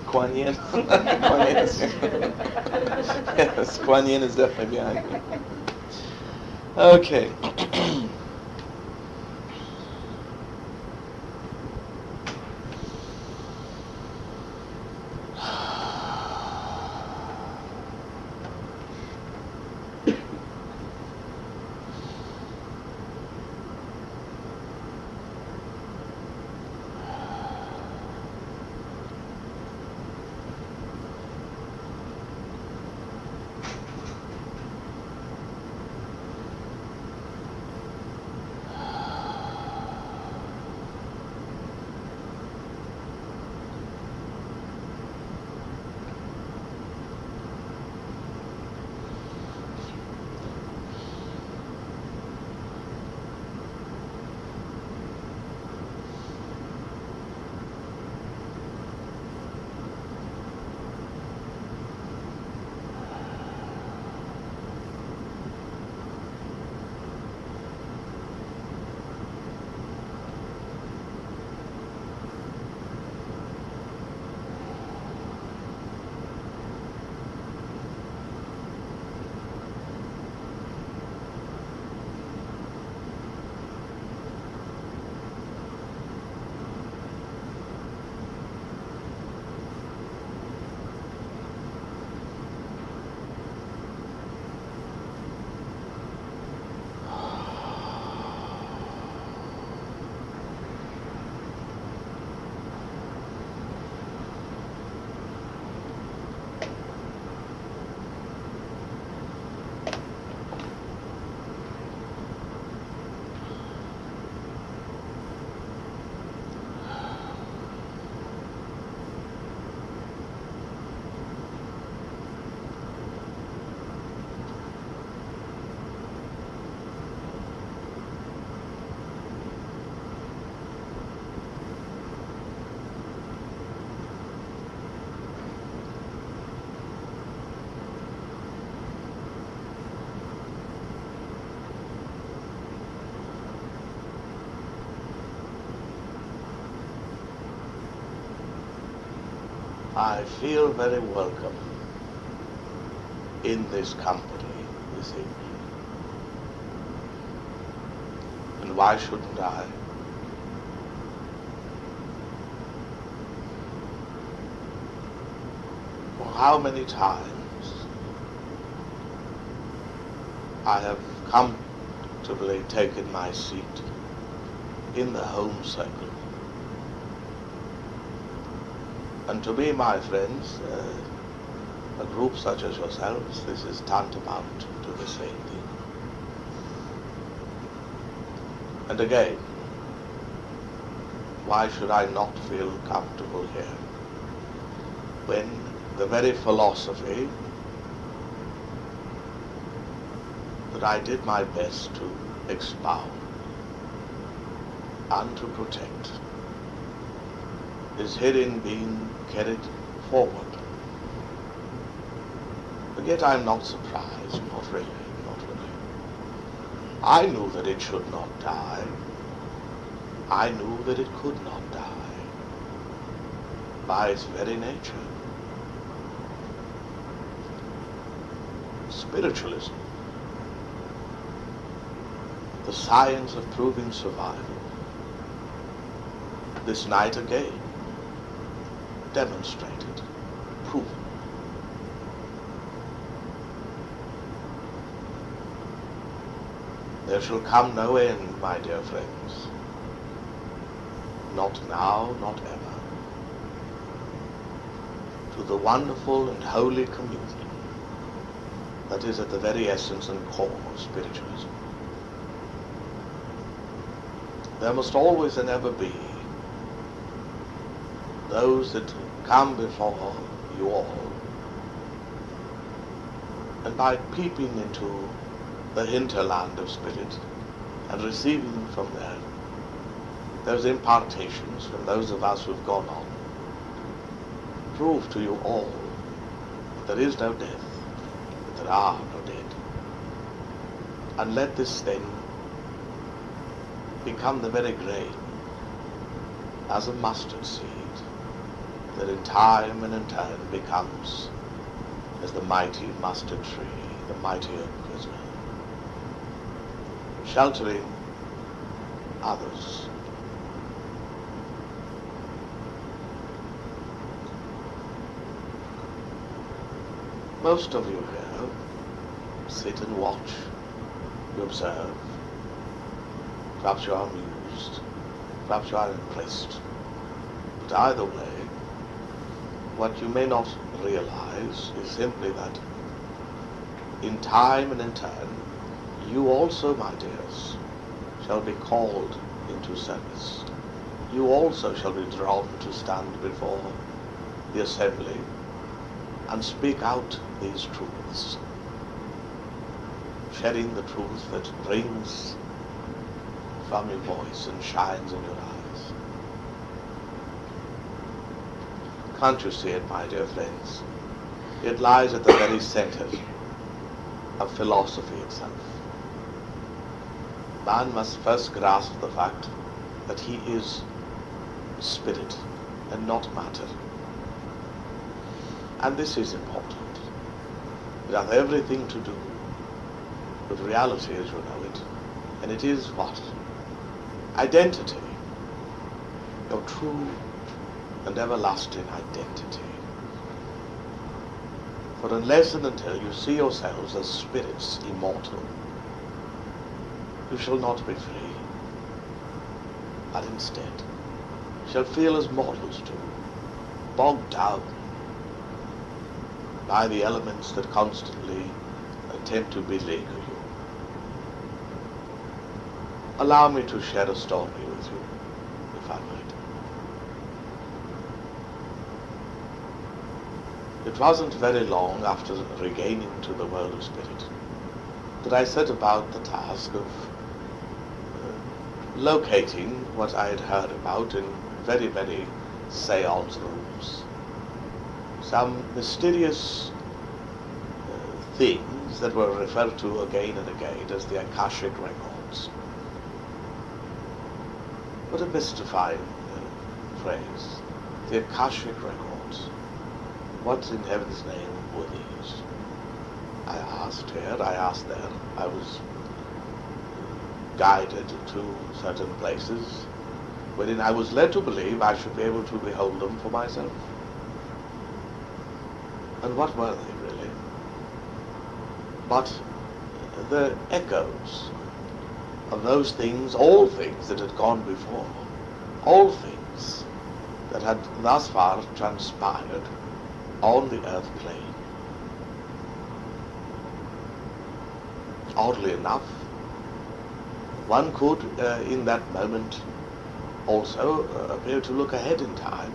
Kuan Yin. Kuan Yin is, yes, Kuan Yin is definitely behind me. Okay. I feel very welcome in this company this evening. And why shouldn't I? For how many times I have comfortably taken my seat in the home circle. And to me, my friends, a group such as yourselves, this is tantamount to the same thing. And again, why should I not feel comfortable here when the very philosophy that I did my best to expound and to protect is herein being carried forward. But yet I'm not surprised, not really. I knew that it should not die. I knew that it could not die by its very nature. Spiritualism, the science of proving survival, this night again demonstrated, proven. There shall come no end, my dear friends, not now, not ever, to the wonderful and holy communion that is at the very essence and core of spiritualism. There must always and ever be those that come before you all, and by peeping into the hinterland of spirit and receiving from there those impartations from those of us who've gone on, prove to you all that there is no death, that there are no dead. And let this then become the very grain as a mustard seed that in time and in turn becomes as the mighty mustard tree, the mighty oak as well, sheltering others. Most of you here sit and watch, you observe, perhaps you are amused, perhaps you are impressed, but either way, what you may not realize is simply that in time and in turn, you also, my dears, shall be called into service. You also shall be drawn to stand before the assembly and speak out these truths, shedding the truth that rings from your voice and shines in your eyes. Can't you see it, my dear friends? It lies at the very center of philosophy itself. Man must first grasp the fact that he is spirit and not matter. And this is important. It has everything to do with reality as you know it. And it is what? Identity. Your true and everlasting identity. For unless and until you see yourselves as spirits immortal, you shall not be free, but instead shall feel as mortals do, bogged down by the elements that constantly attempt to beleaguer you. Allow me to share a story with you, if I might. It wasn't very long after regaining to the world of spirit that I set about the task of locating what I had heard about in very, very seance rooms. Some mysterious things that were referred to again and again as the Akashic Records. What a mystifying phrase. The Akashic Records. What in heaven's name were these? I asked here, I asked there. I was guided to certain places wherein I was led to believe I should be able to behold them for myself. And what were they really? But the echoes of those things, all things that had gone before, all things that had thus far transpired on the earth plane. Oddly enough, one could, in that moment, also appear to look ahead in time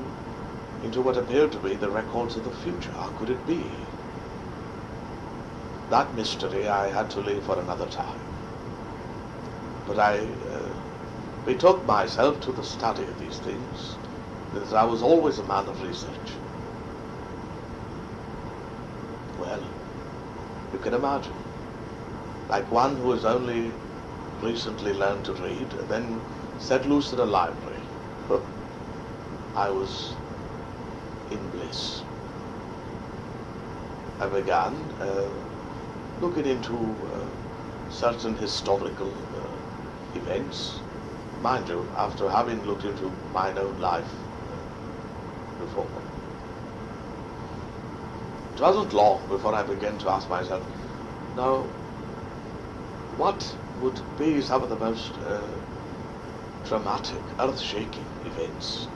into what appeared to be the records of the future. How could it be? That mystery I had to leave for another time. But I betook myself to the study of these things, because I was always a man of research. Well, you can imagine, like one who has only recently learned to read, and then set loose in a library. I was in bliss. I began looking into certain historical events, mind you, after having looked into mine own life before. It wasn't long before I began to ask myself, now, what would be some of the most dramatic, earth-shaking events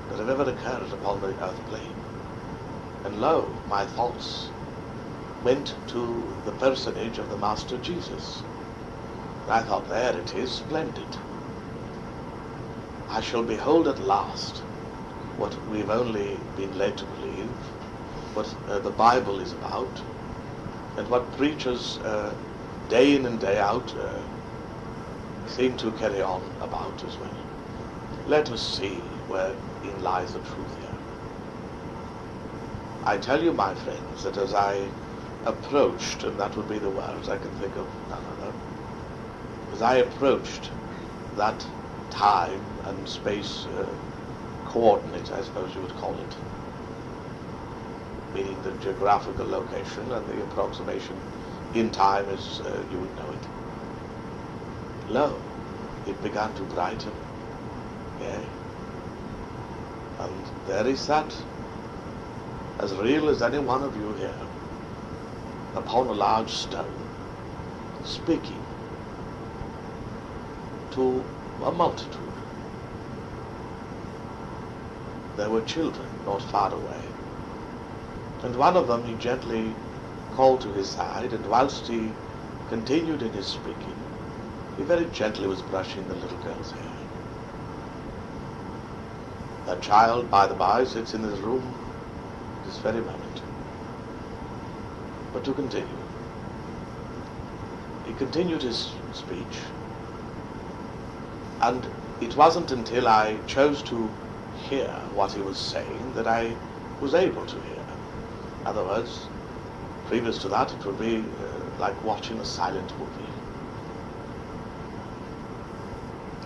that have ever occurred upon the earth plane? And lo, my thoughts went to the personage of the Master Jesus. I thought, there it is, splendid. I shall behold at last what we've only been led to believe, what the Bible is about, and what preachers day in and day out seem to carry on about as well. Let us see wherein lies the truth here. I tell you, my friends, that as I approached, and that would be the words, I can think of none other, as I approached that time and space coordinate, I suppose you would call it, meaning the geographical location and the approximation in time as you would know it. Lo, it began to brighten, yea, and there he sat, as real as any one of you here, upon a large stone, speaking to a multitude. There were children not far away, and one of them he gently called to his side, and whilst he continued in his speaking, he very gently was brushing the little girl's hair. That child, by the by, sits in this room this very moment. But to continue, he continued his speech, and it wasn't until I chose to hear what he was saying that I was able to hear. In other words, previous to that, it would be like watching a silent movie.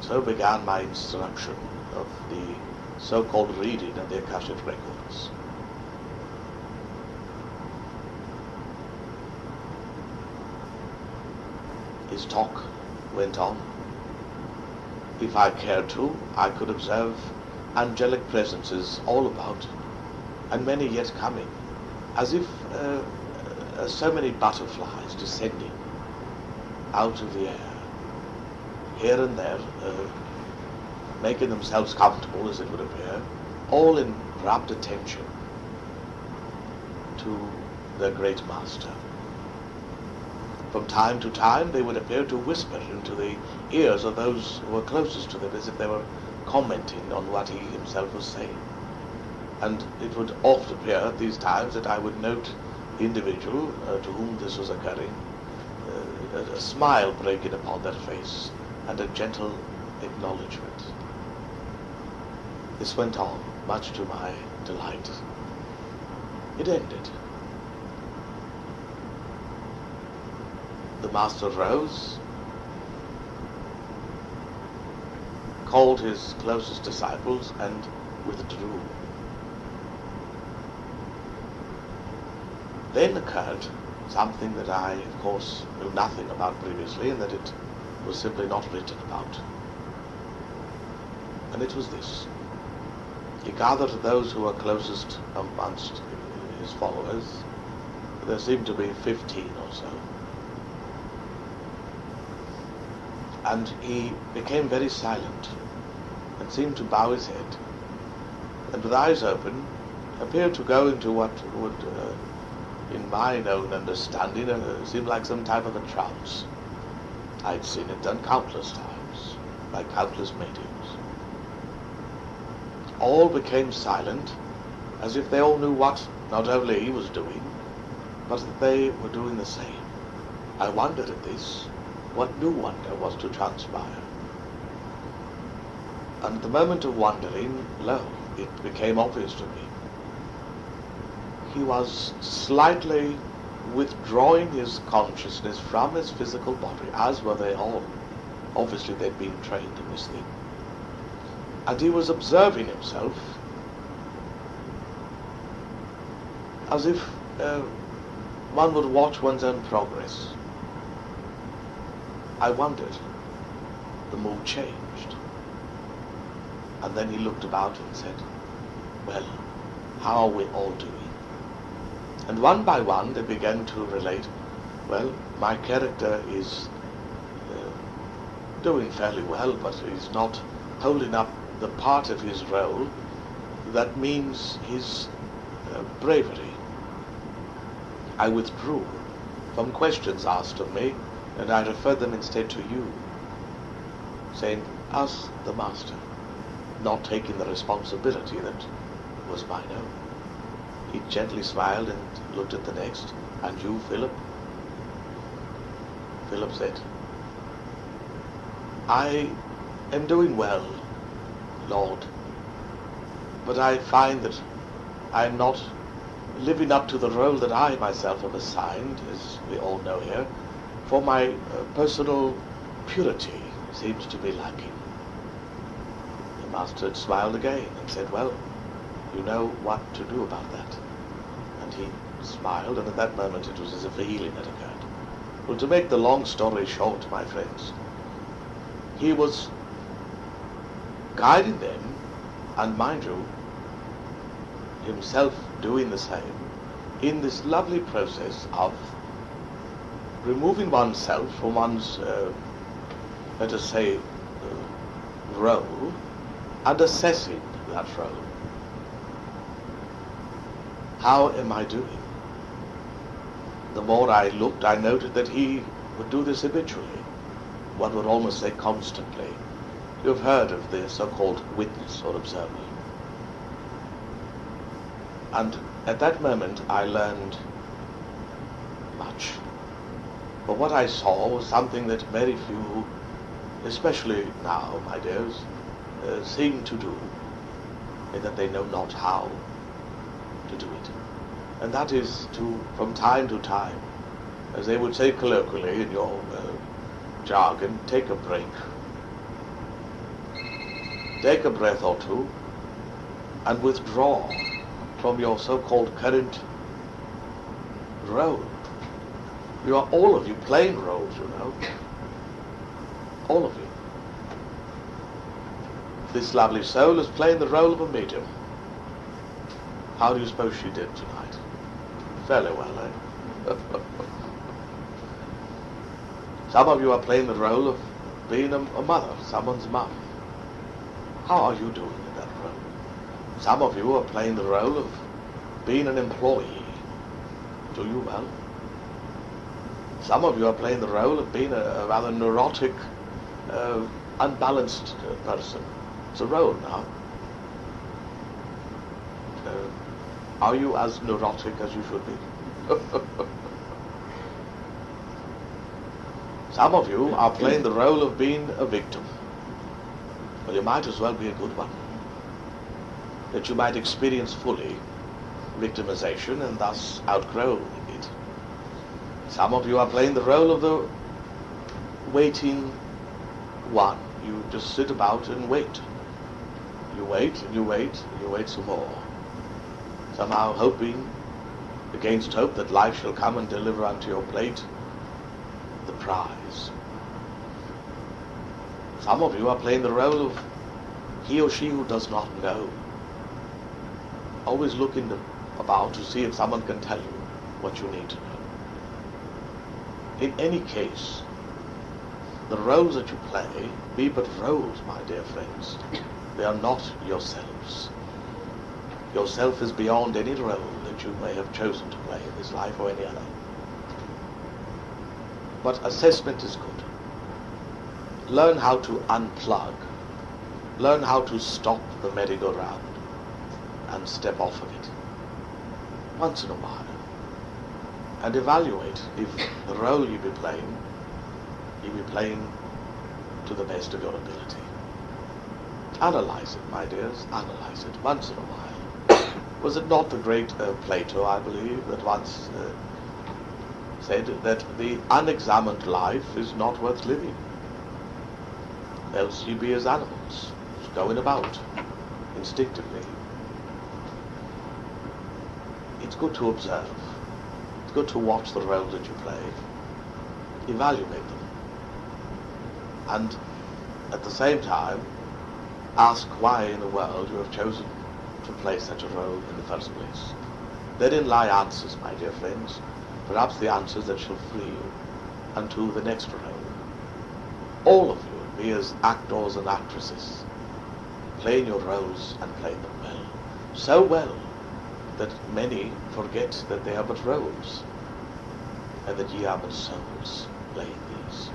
So began my instruction of the so-called reading of the Akashic Records. His talk went on. If I cared to, I could observe angelic presences all about, and many yet coming, as if so many butterflies descending out of the air, here and there, making themselves comfortable, as it would appear, all in rapt attention to their great master. From time to time they would appear to whisper into the ears of those who were closest to them, as if they were commenting on what he himself was saying. And it would oft appear at these times that I would note the individual to whom this was occurring, a smile breaking upon their face, and a gentle acknowledgement. This went on, much to my delight. It ended. The master rose, called his closest disciples, and withdrew. Then occurred something that I, of course, knew nothing about previously, and that it was simply not written about. And it was this. He gathered those who were closest amongst his followers. There seemed to be 15 or so. And he became very silent and seemed to bow his head, and with eyes open appeared to go into what would, in my known understanding, seem like some type of a trance. I'd seen it done countless times by countless mediums. All became silent, as if they all knew what not only he was doing, but that they were doing the same. I wondered at this. What new wonder was to transpire? And at the moment of wondering, lo, it became obvious to me. He was slightly withdrawing his consciousness from his physical body, as were they all. Obviously they'd been trained in this thing. And he was observing himself as if one would watch one's own progress. I wondered. The mood changed. And then he looked about and said, well, how are we all doing? And one by one they began to relate, well, my character is doing fairly well, but he's not holding up the part of his role that means his bravery. I withdrew from questions asked of me, and I referred them instead to you, saying, ask the master, not taking the responsibility that was mine own. He gently smiled and looked at the next. And you, Philip? Philip said, I am doing well, Lord, but I find that I am not living up to the role that I myself have assigned, as we all know here, for my personal purity seems to be lacking. Master had smiled again and said, well, you know what to do about that. And he smiled, and at that moment it was as if a healing had occurred. Well, to make the long story short, my friends, he was guiding them, and mind you, himself doing the same, in this lovely process of removing oneself from one's, let us say, role, and assessing that role. How am I doing? The more I looked, I noted that he would do this habitually, one would almost say constantly. You've heard of the so-called witness or observer. And at that moment I learned much. But what I saw was something that very few, especially now, my dears, seem to do, in that they know not how to do it. And that is to, from time to time, as they would say colloquially in your jargon, take a break. Take a breath or two and withdraw from your so-called current role. You are all of you playing roles, you know. All of you. This lovely soul is playing the role of a medium. How do you suppose she did tonight? Fairly well, eh? Some of you are playing the role of being a mother, someone's mum. How are you doing in that role? Some of you are playing the role of being an employee. Do you well? Some of you are playing the role of being a rather neurotic, unbalanced person. It's a role now. Are you as neurotic as you should be? Some of you are playing the role of being a victim. Well, you might as well be a good one. That you might experience fully victimization and thus outgrow it. Some of you are playing the role of the waiting one. You just sit about and wait. You wait and you wait and you wait some more. Somehow hoping against hope that life shall come and deliver unto your plate the prize. Some of you are playing the role of he or she who does not know. Always looking about to see if someone can tell you what you need to know. In any case, the roles that you play be but roles, my dear friends. They are not yourselves. Yourself is beyond any role that you may have chosen to play in this life or any other. But assessment is good. Learn how to unplug. Learn how to stop the merry-go-round and step off of it once in a while. And evaluate if the role you be playing to the best of your ability. Analyze it, my dears, analyze it once in a while. Was it not the great Plato, I believe, that once said that the unexamined life is not worth living? Else ye be as animals, just going about instinctively. It's good to observe. It's good to watch the roles that you play. Evaluate them. And at the same time, ask why in the world you have chosen to play such a role in the first place. Therein lie answers, my dear friends, perhaps the answers that shall free you unto the next role. All of you be as actors and actresses, playing your roles and playing them well. So well that many forget that they are but roles, and that ye are but souls playing these.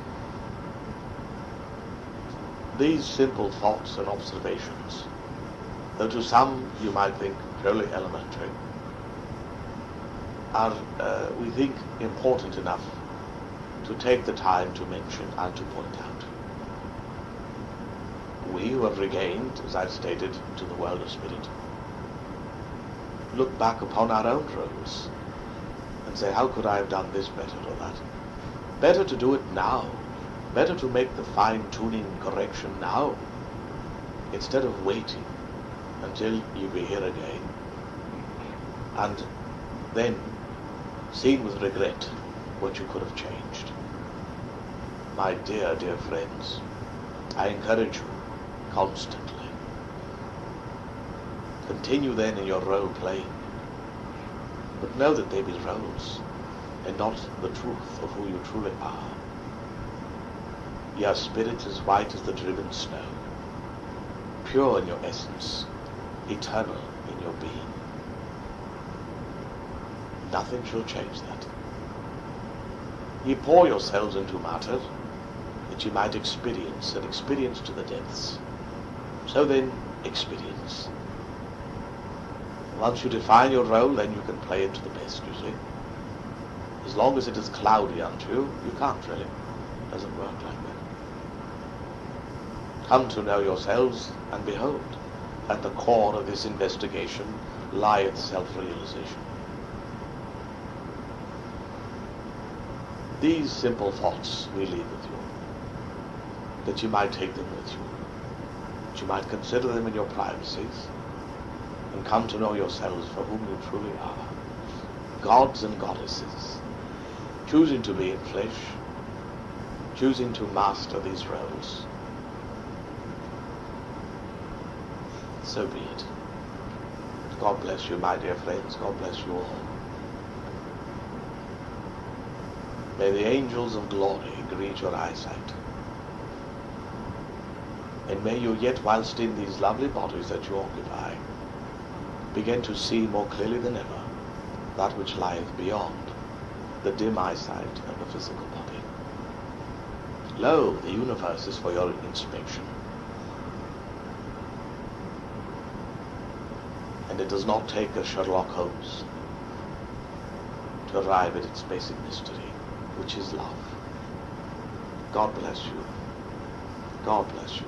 These simple thoughts and observations, though to some you might think purely elementary, are, we think, important enough to take the time to mention and to point out. We who have regained, as I've stated, to the world of spirit, look back upon our own roles and say, how could I have done this better or that? Better to do it now. Better to make the fine-tuning correction now instead of waiting until you be here again, and then seeing with regret what you could have changed. My dear, dear friends, I encourage you constantly. Continue then in your role playing, but know that they be roles and not the truth of who you truly are. Your spirit is white as the driven snow, pure in your essence, eternal in your being. Nothing shall change that. Ye pour yourselves into matter, that ye might experience, and experience to the depths. So then, experience. Once you define your role, then you can play it to the best, you see. As long as it is cloudy unto you, you can't really. It doesn't work like that. Come to know yourselves, and behold, at the core of this investigation lieth self-realization. These simple thoughts we leave with you, that you might take them with you, that you might consider them in your privacies, and come to know yourselves for whom you truly are, gods and goddesses, choosing to be in flesh, choosing to master these roles. So be it. God bless you, my dear friends. God bless you all. May the angels of glory greet your eyesight. And may you yet, whilst in these lovely bodies that you occupy, begin to see more clearly than ever that which lieth beyond the dim eyesight of the physical body. Lo, the universe is for your inspection. And it does not take a Sherlock Holmes to arrive at its basic mystery, which is love. God bless you. God bless you.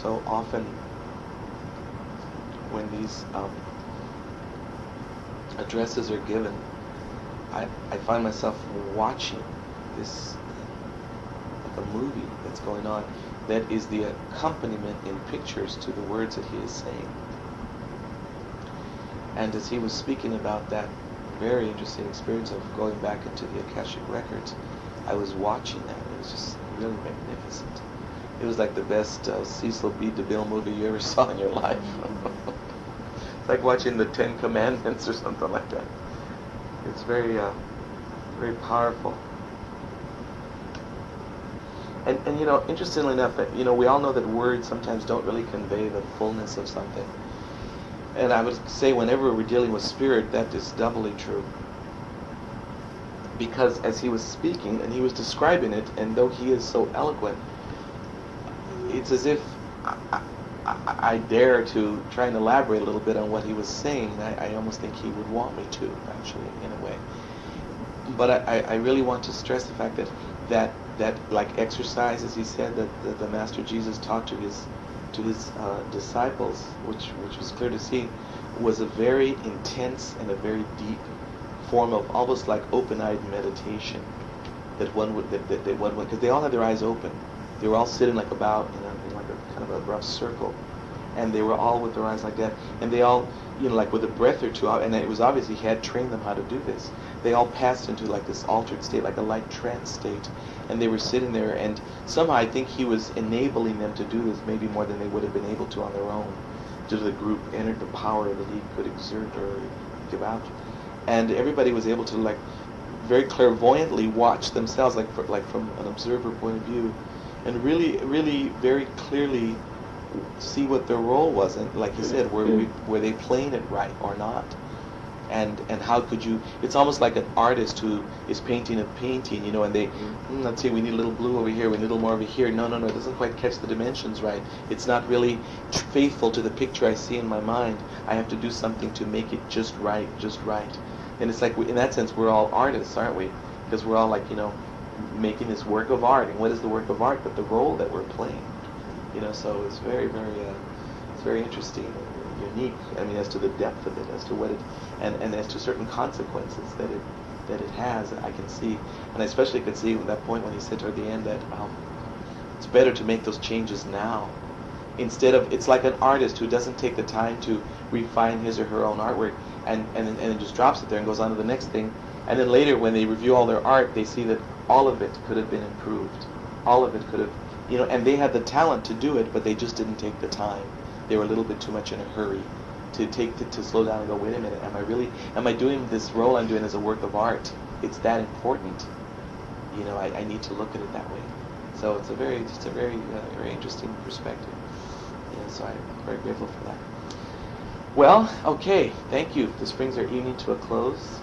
So often when these addresses are given, I find myself watching this like a movie that's going on that is the accompaniment in pictures to the words that he is saying. And as he was speaking about that very interesting experience of going back into the Akashic Records, I was watching that. It was just really magnificent. It was like the best Cecil B. DeMille movie you ever saw in your life. It's like watching the Ten Commandments or something like that. It's very, very powerful. And you know, interestingly enough, you know, we all know that words sometimes don't really convey the fullness of something. And I would say whenever we're dealing with spirit, that is doubly true. Because as he was speaking and he was describing it, and though he is so eloquent, it's as if I dare to try and elaborate a little bit on what he was saying. I almost think he would want me to, actually, in a way. But I really want to stress the fact that like exercise, as he said, that the Master Jesus taught to his disciples, which was clear to see, was a very intense and a very deep form of almost like open-eyed meditation that one would, because they all had their eyes open. They were all sitting like about in like a kind of a rough circle, and they were all with their eyes like that, and they all, like with a breath or two, and it was obvious he had trained them how to do this. They all passed into like this altered state, like a light trance state, and they were sitting there, and somehow I think he was enabling them to do this maybe more than they would have been able to on their own. Just the group entered the power that he could exert or give out, and everybody was able to like very clairvoyantly watch themselves, like from an observer point of view, and really very clearly see what their role was, and like you said, were they playing it right or not, and how could you? It's almost like an artist who is painting a painting, and they let's see, we need a little blue over here, we need a little more over here. No, it doesn't quite catch the dimensions right. It's not really faithful to the picture I see in my mind. I have to do something to make it just right. And it's like, in that sense, we're all artists, aren't we? Because we're all like, making this work of art. And what is the work of art but the role that we're playing? So it's very interesting and unique. I mean, as to the depth of it, as to what it, and as to certain consequences that it has, I can see. And I especially could see at that point when he said toward the end that it's better to make those changes now. Instead of, it's like an artist who doesn't take the time to refine his or her own artwork and then just drops it there and goes on to the next thing. And then later when they review all their art, they see that all of it could have been improved. All of it could have, and they had the talent to do it, but they just didn't take the time. They were a little bit too much in a hurry to slow down and go, wait a minute, am I doing this role I'm doing as a work of art? It's that important. I need to look at it that way. So it's a very interesting perspective. So I'm very grateful for that. Well, okay, thank you. This brings our evening to a close.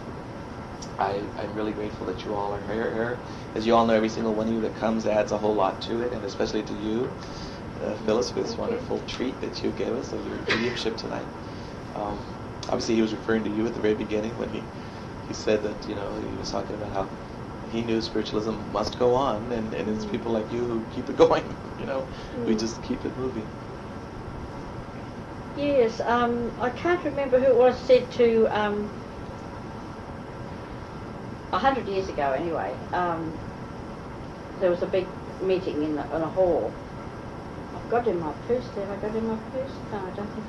I'm really grateful that you all are here. As you all know, every single one of you that comes adds a whole lot to it, and especially to you, Phyllis, for this wonderful treat that you gave us of your mediumship tonight. Obviously, he was referring to you at the very beginning when he said that, he was talking about how he knew spiritualism must go on, and it's people like you who keep it going, we just keep it moving. Yes, I can't remember who it was said to, 100 years ago anyway, there was a big meeting in a hall. I've got it in my purse. Have I got it in my purse? No, I don't think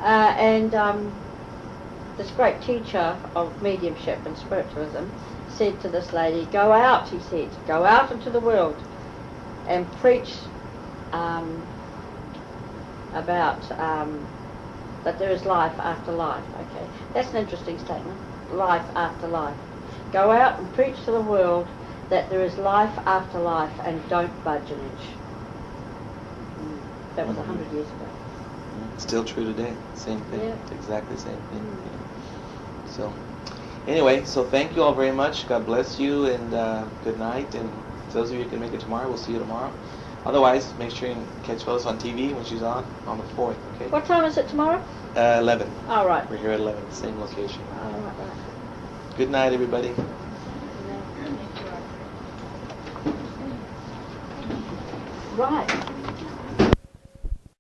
I have. And this great teacher of mediumship and spiritualism said to this lady, go out, he said, go out into the world and preach about that there is life after life. Okay, that's an interesting statement. Life after life. Go out and preach to the world that there is life after life, and don't budge an inch. That was 100 years ago. Still true today. Same thing. Yeah. Exactly the same thing. So, anyway, so thank you all very much. God bless you, and good night. And those of you who can make it tomorrow, we'll see you tomorrow. Otherwise, make sure you catch Phyllis on TV when she's on the 4th, okay? What time is it tomorrow? 11. All right. We're here at 11, same location. All right. Good night, everybody. Right.